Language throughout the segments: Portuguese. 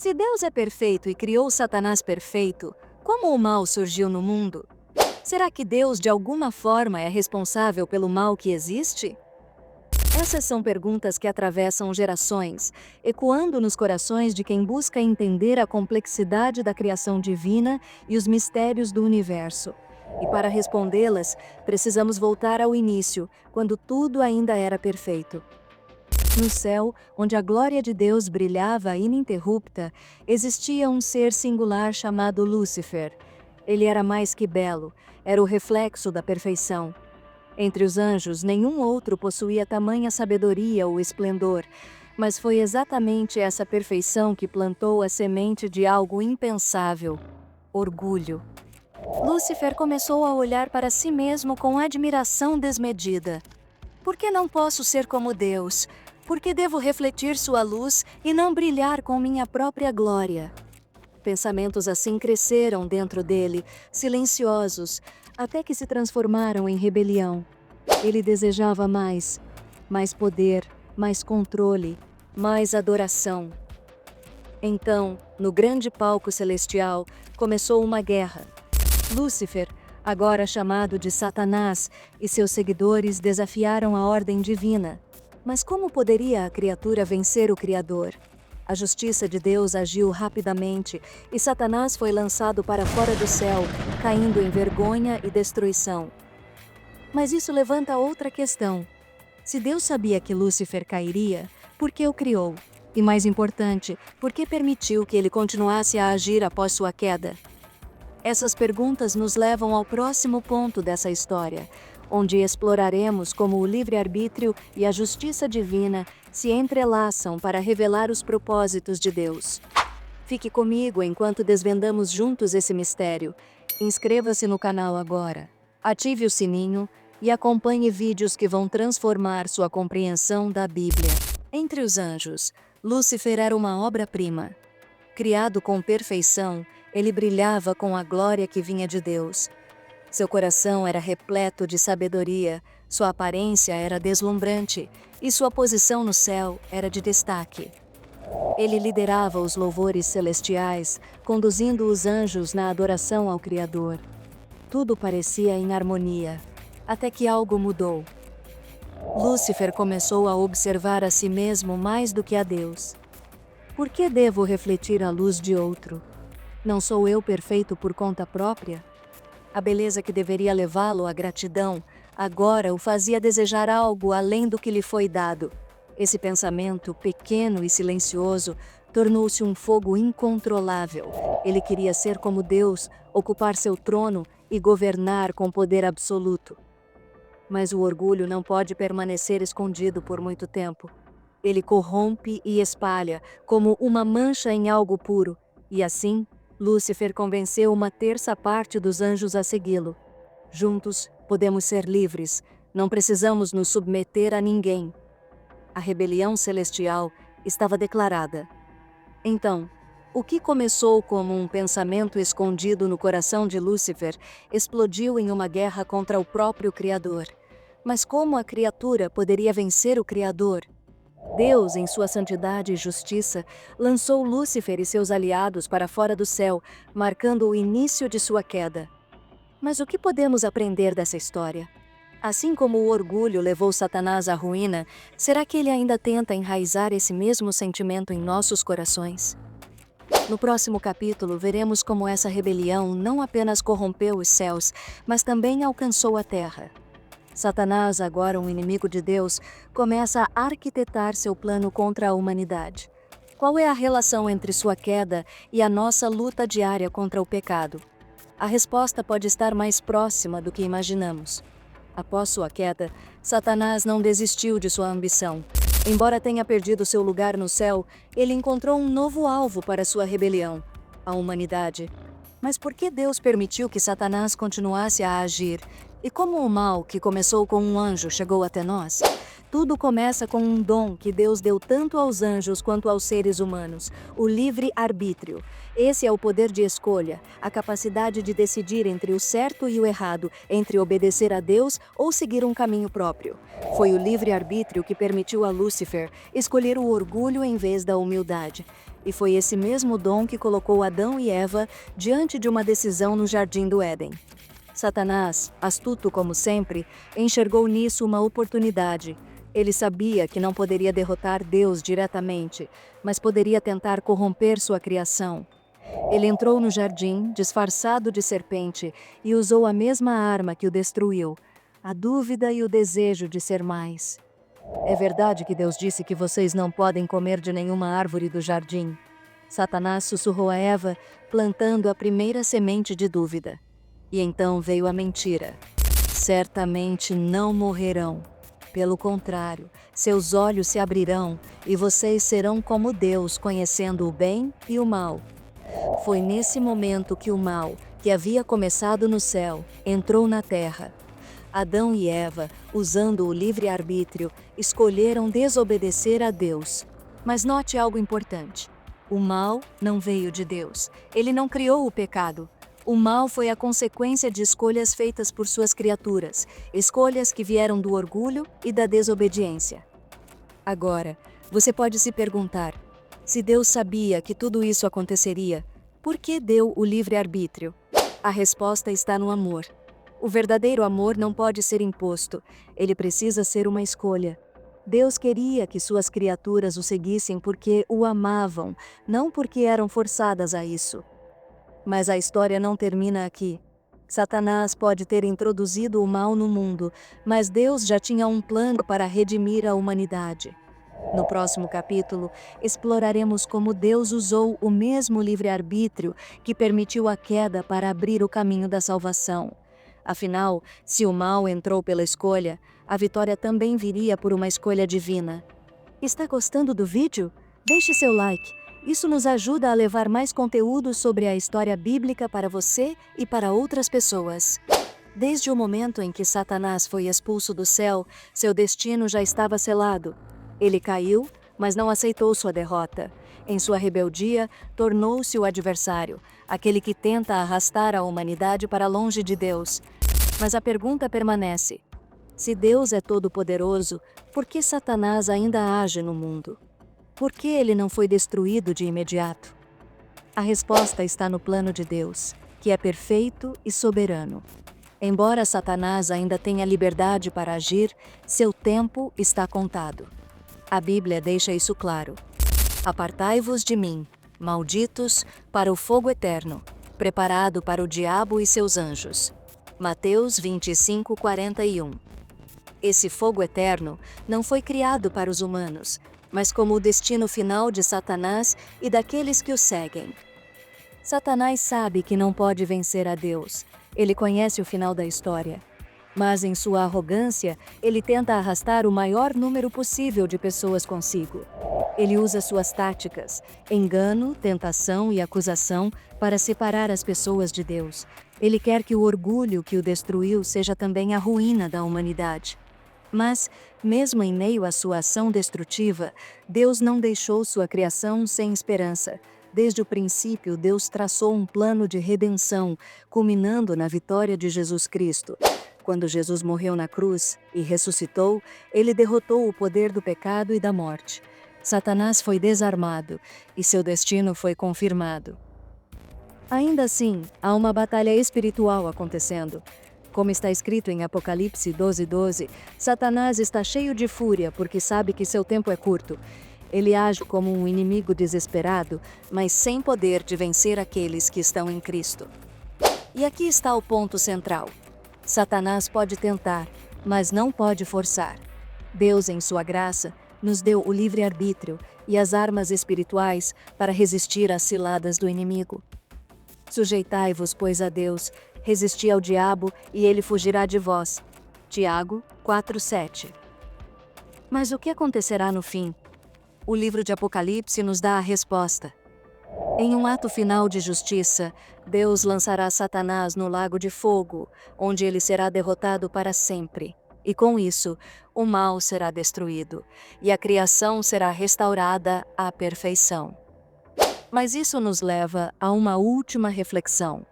Se Deus é perfeito e criou Satanás perfeito, como o mal surgiu no mundo? Será que Deus, de alguma forma, é responsável pelo mal que existe? Essas são perguntas que atravessam gerações, ecoando nos corações de quem busca entender a complexidade da criação divina e os mistérios do universo. E para respondê-las, precisamos voltar ao início, quando tudo ainda era perfeito. No céu, onde a glória de Deus brilhava ininterrupta, existia um ser singular chamado Lúcifer. Ele era mais que belo, era o reflexo da perfeição. Entre os anjos, nenhum outro possuía tamanha sabedoria ou esplendor, mas foi exatamente essa perfeição que plantou a semente de algo impensável: orgulho. Lúcifer começou a olhar para si mesmo com admiração desmedida. Por que não posso ser como Deus? Por que devo refletir sua luz e não brilhar com minha própria glória? Pensamentos assim cresceram dentro dele, silenciosos, até que se transformaram em rebelião. Ele desejava mais poder, mais controle, mais adoração. Então, no grande palco celestial, começou uma guerra. Lúcifer, agora chamado de Satanás, e seus seguidores desafiaram a ordem divina. Mas como poderia a criatura vencer o Criador? A justiça de Deus agiu rapidamente e Satanás foi lançado para fora do céu, caindo em vergonha e destruição. Mas isso levanta outra questão. Se Deus sabia que Lúcifer cairia, por que o criou? E mais importante, por que permitiu que ele continuasse a agir após sua queda? Essas perguntas nos levam ao próximo ponto dessa história, onde exploraremos como o livre-arbítrio e a justiça divina se entrelaçam para revelar os propósitos de Deus. Fique comigo enquanto desvendamos juntos esse mistério. Inscreva-se no canal agora, ative o sininho e acompanhe vídeos que vão transformar sua compreensão da Bíblia. Entre os anjos, Lúcifer era uma obra-prima. Criado com perfeição, ele brilhava com a glória que vinha de Deus. Seu coração era repleto de sabedoria, sua aparência era deslumbrante e sua posição no céu era de destaque. Ele liderava os louvores celestiais, conduzindo os anjos na adoração ao Criador. Tudo parecia em harmonia, até que algo mudou. Lúcifer começou a observar a si mesmo mais do que a Deus. Por que devo refletir a luz de outro? Não sou eu perfeito por conta própria? A beleza que deveria levá-lo à gratidão, agora o fazia desejar algo além do que lhe foi dado. Esse pensamento, pequeno e silencioso, tornou-se um fogo incontrolável. Ele queria ser como Deus, ocupar seu trono e governar com poder absoluto. Mas o orgulho não pode permanecer escondido por muito tempo. Ele corrompe e espalha, como uma mancha em algo puro, e assim, Lúcifer convenceu uma terça parte dos anjos a segui-lo. Juntos, podemos ser livres, não precisamos nos submeter a ninguém. A rebelião celestial estava declarada. Então, o que começou como um pensamento escondido no coração de Lúcifer explodiu em uma guerra contra o próprio Criador. Mas como a criatura poderia vencer o Criador? Deus, em sua santidade e justiça, lançou Lúcifer e seus aliados para fora do céu, marcando o início de sua queda. Mas o que podemos aprender dessa história? Assim como o orgulho levou Satanás à ruína, será que ele ainda tenta enraizar esse mesmo sentimento em nossos corações? No próximo capítulo, veremos como essa rebelião não apenas corrompeu os céus, mas também alcançou a terra. Satanás, agora um inimigo de Deus, começa a arquitetar seu plano contra a humanidade. Qual é a relação entre sua queda e a nossa luta diária contra o pecado? A resposta pode estar mais próxima do que imaginamos. Após sua queda, Satanás não desistiu de sua ambição. Embora tenha perdido seu lugar no céu, ele encontrou um novo alvo para sua rebelião: a humanidade. Mas por que Deus permitiu que Satanás continuasse a agir? E como o mal, que começou com um anjo, chegou até nós? Tudo começa com um dom que Deus deu tanto aos anjos quanto aos seres humanos: o livre-arbítrio. Esse é o poder de escolha, a capacidade de decidir entre o certo e o errado, entre obedecer a Deus ou seguir um caminho próprio. Foi o livre-arbítrio que permitiu a Lúcifer escolher o orgulho em vez da humildade. E foi esse mesmo dom que colocou Adão e Eva diante de uma decisão no jardim do Éden. Satanás, astuto como sempre, enxergou nisso uma oportunidade. Ele sabia que não poderia derrotar Deus diretamente, mas poderia tentar corromper sua criação. Ele entrou no jardim, disfarçado de serpente, e usou a mesma arma que o destruiu: a dúvida e o desejo de ser mais. É verdade que Deus disse que vocês não podem comer de nenhuma árvore do jardim. Satanás sussurrou a Eva, plantando a primeira semente de dúvida. E então veio a mentira. Certamente não morrerão. Pelo contrário, seus olhos se abrirão e vocês serão como Deus, conhecendo o bem e o mal. Foi nesse momento que o mal, que havia começado no céu, entrou na terra. Adão e Eva, usando o livre-arbítrio, escolheram desobedecer a Deus. Mas note algo importante. O mal não veio de Deus. Ele não criou o pecado. O mal foi a consequência de escolhas feitas por suas criaturas, escolhas que vieram do orgulho e da desobediência. Agora, você pode se perguntar: se Deus sabia que tudo isso aconteceria, por que deu o livre-arbítrio? A resposta está no amor. O verdadeiro amor não pode ser imposto, ele precisa ser uma escolha. Deus queria que suas criaturas o seguissem porque o amavam, não porque eram forçadas a isso. Mas a história não termina aqui. Satanás pode ter introduzido o mal no mundo, mas Deus já tinha um plano para redimir a humanidade. No próximo capítulo, exploraremos como Deus usou o mesmo livre-arbítrio que permitiu a queda para abrir o caminho da salvação. Afinal, se o mal entrou pela escolha, a vitória também viria por uma escolha divina. Está gostando do vídeo? Deixe seu like. Isso nos ajuda a levar mais conteúdo sobre a história bíblica para você e para outras pessoas. Desde o momento em que Satanás foi expulso do céu, seu destino já estava selado. Ele caiu, mas não aceitou sua derrota. Em sua rebeldia, tornou-se o adversário, aquele que tenta arrastar a humanidade para longe de Deus. Mas a pergunta permanece: se Deus é todo-poderoso, por que Satanás ainda age no mundo? Por que ele não foi destruído de imediato? A resposta está no plano de Deus, que é perfeito e soberano. Embora Satanás ainda tenha liberdade para agir, seu tempo está contado. A Bíblia deixa isso claro. Apartai-vos de mim, malditos, para o fogo eterno, preparado para o diabo e seus anjos. Mateus 25:41. Esse fogo eterno não foi criado para os humanos, mas como o destino final de Satanás e daqueles que o seguem. Satanás sabe que não pode vencer a Deus. Ele conhece o final da história. Mas em sua arrogância, ele tenta arrastar o maior número possível de pessoas consigo. Ele usa suas táticas, engano, tentação e acusação para separar as pessoas de Deus. Ele quer que o orgulho que o destruiu seja também a ruína da humanidade. Mas, mesmo em meio à sua ação destrutiva, Deus não deixou sua criação sem esperança. Desde o princípio, Deus traçou um plano de redenção, culminando na vitória de Jesus Cristo. Quando Jesus morreu na cruz e ressuscitou, ele derrotou o poder do pecado e da morte. Satanás foi desarmado e seu destino foi confirmado. Ainda assim, há uma batalha espiritual acontecendo. Como está escrito em Apocalipse 12:12, Satanás está cheio de fúria porque sabe que seu tempo é curto. Ele age como um inimigo desesperado, mas sem poder de vencer aqueles que estão em Cristo. E aqui está o ponto central. Satanás pode tentar, mas não pode forçar. Deus, em sua graça, nos deu o livre-arbítrio e as armas espirituais para resistir às ciladas do inimigo. Sujeitai-vos, pois, a Deus, resisti ao diabo e ele fugirá de vós. Tiago 4:7. Mas o que acontecerá no fim? O livro de Apocalipse nos dá a resposta. Em um ato final de justiça, Deus lançará Satanás no lago de fogo, onde ele será derrotado para sempre. E com isso, o mal será destruído, e a criação será restaurada à perfeição. Mas isso nos leva a uma última reflexão.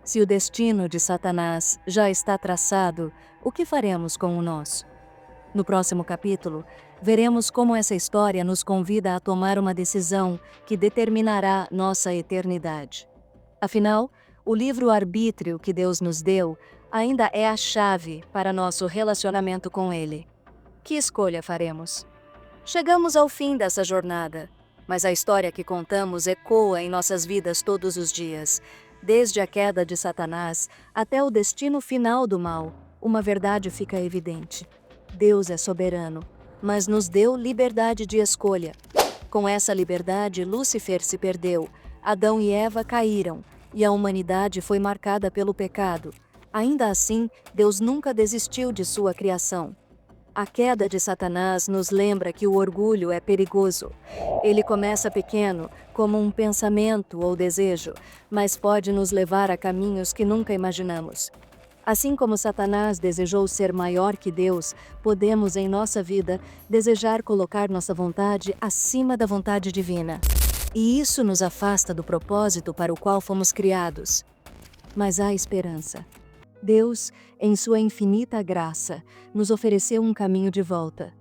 Se o destino de Satanás já está traçado, o que faremos com o nosso? No próximo capítulo, veremos como essa história nos convida a tomar uma decisão que determinará nossa eternidade. Afinal, o livre-arbítrio que Deus nos deu ainda é a chave para nosso relacionamento com Ele. Que escolha faremos? Chegamos ao fim dessa jornada, mas a história que contamos ecoa em nossas vidas todos os dias. Desde a queda de Satanás até o destino final do mal, uma verdade fica evidente. Deus é soberano, mas nos deu liberdade de escolha. Com essa liberdade, Lúcifer se perdeu, Adão e Eva caíram, e a humanidade foi marcada pelo pecado. Ainda assim, Deus nunca desistiu de sua criação. A queda de Satanás nos lembra que o orgulho é perigoso. Ele começa pequeno, como um pensamento ou desejo, mas pode nos levar a caminhos que nunca imaginamos. Assim como Satanás desejou ser maior que Deus, podemos em nossa vida desejar colocar nossa vontade acima da vontade divina. E isso nos afasta do propósito para o qual fomos criados. Mas há esperança. Deus, em sua infinita graça, nos ofereceu um caminho de volta.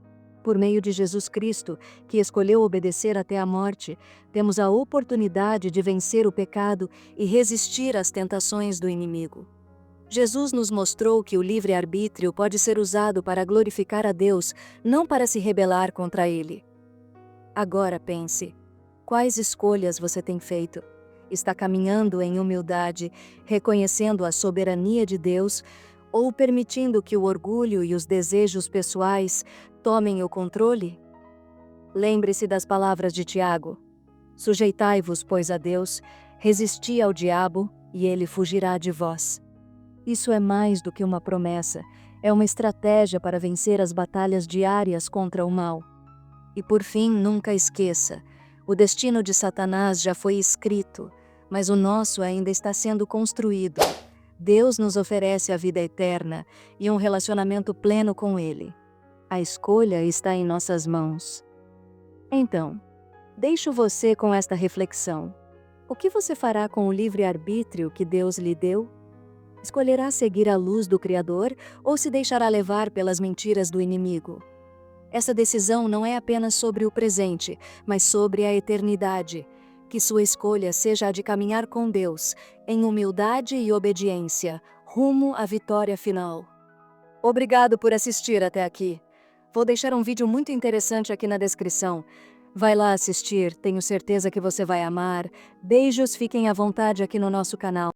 Por meio de Jesus Cristo, que escolheu obedecer até a morte, temos a oportunidade de vencer o pecado e resistir às tentações do inimigo. Jesus nos mostrou que o livre-arbítrio pode ser usado para glorificar a Deus, não para se rebelar contra Ele. Agora pense, quais escolhas você tem feito? Está caminhando em humildade, reconhecendo a soberania de Deus, ou permitindo que o orgulho e os desejos pessoais tomem o controle? Lembre-se das palavras de Tiago: sujeitai-vos, pois, a Deus, resisti ao diabo, e ele fugirá de vós. Isso é mais do que uma promessa, é uma estratégia para vencer as batalhas diárias contra o mal. E por fim, nunca esqueça: o destino de Satanás já foi escrito, mas o nosso ainda está sendo construído. Deus nos oferece a vida eterna e um relacionamento pleno com Ele. A escolha está em nossas mãos. Então, deixo você com esta reflexão. O que você fará com o livre-arbítrio que Deus lhe deu? Escolherá seguir a luz do Criador ou se deixará levar pelas mentiras do inimigo? Essa decisão não é apenas sobre o presente, mas sobre a eternidade. Que sua escolha seja a de caminhar com Deus, em humildade e obediência, rumo à vitória final. Obrigado por assistir até aqui. Vou deixar um vídeo muito interessante aqui na descrição. Vai lá assistir, tenho certeza que você vai amar. Beijos, fiquem à vontade aqui no nosso canal.